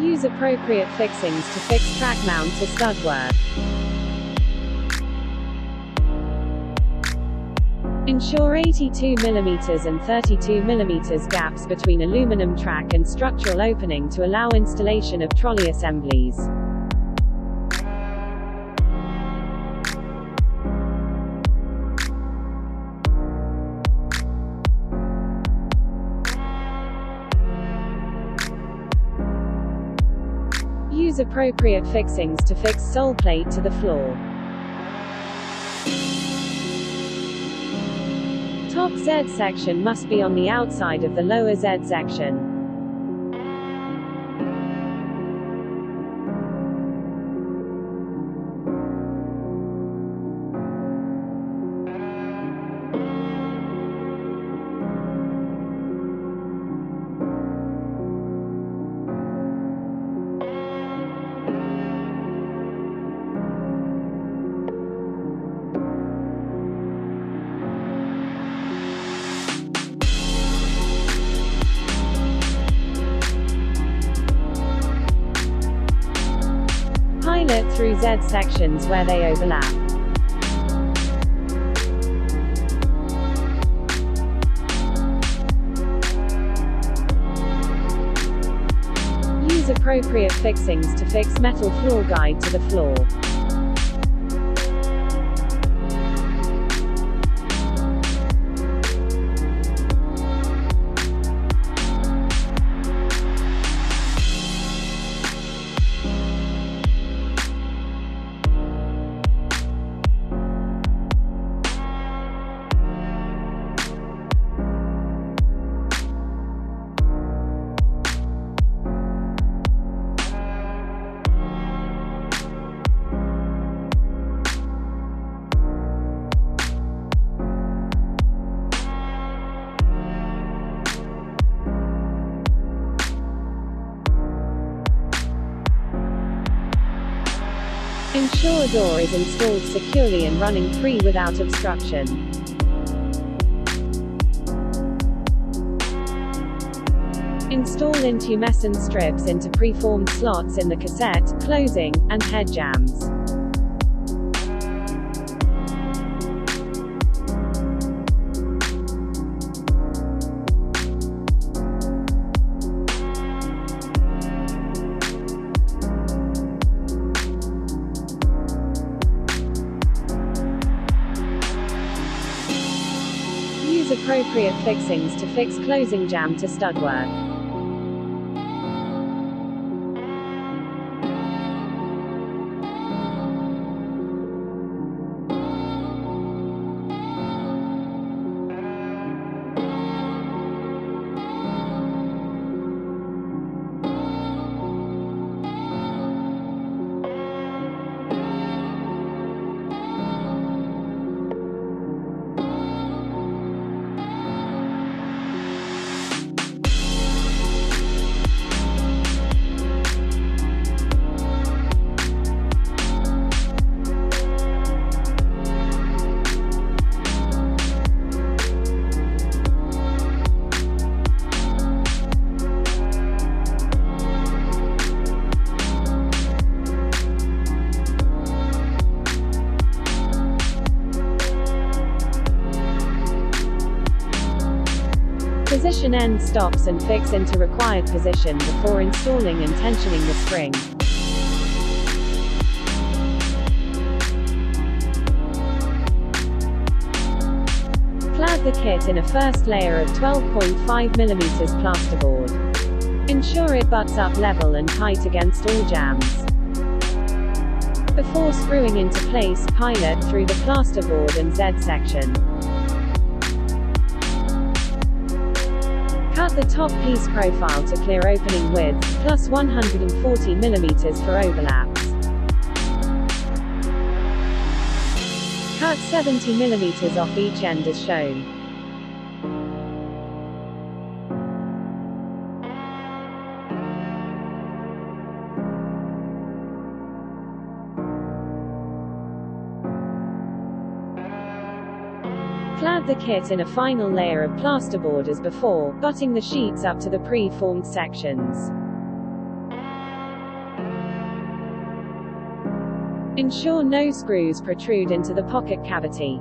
Use appropriate fixings to fix track mount to stud work. Ensure 82 mm and 32 mm gaps between aluminum track and structural opening to allow installation of trolley assemblies. Use appropriate fixings to fix sole plate to the floor. Top Z section must be on the outside of the lower Z section. Pilot through Z sections where they overlap. Use appropriate fixings to fix metal floor guide to the floor. Ensure a door is installed securely and running free without obstruction. Install intumescent strips into preformed slots in the cassette, closing, and head jambs. Use appropriate fixings to fix closing jamb to stud work. Position end stops and fix into required position before installing and tensioning the spring. Clad the kit in a first layer of 12.5 mm plasterboard. Ensure it butts up level and tight against all jambs. Before screwing into place, pilot through the plasterboard and Z section. Cut the top piece profile to clear opening width, plus 140 mm for overlaps. Cut 70 mm off each end as shown. Clad the kit in a final layer of plasterboard as before, butting the sheets up to the pre-formed sections. Ensure no screws protrude into the pocket cavity.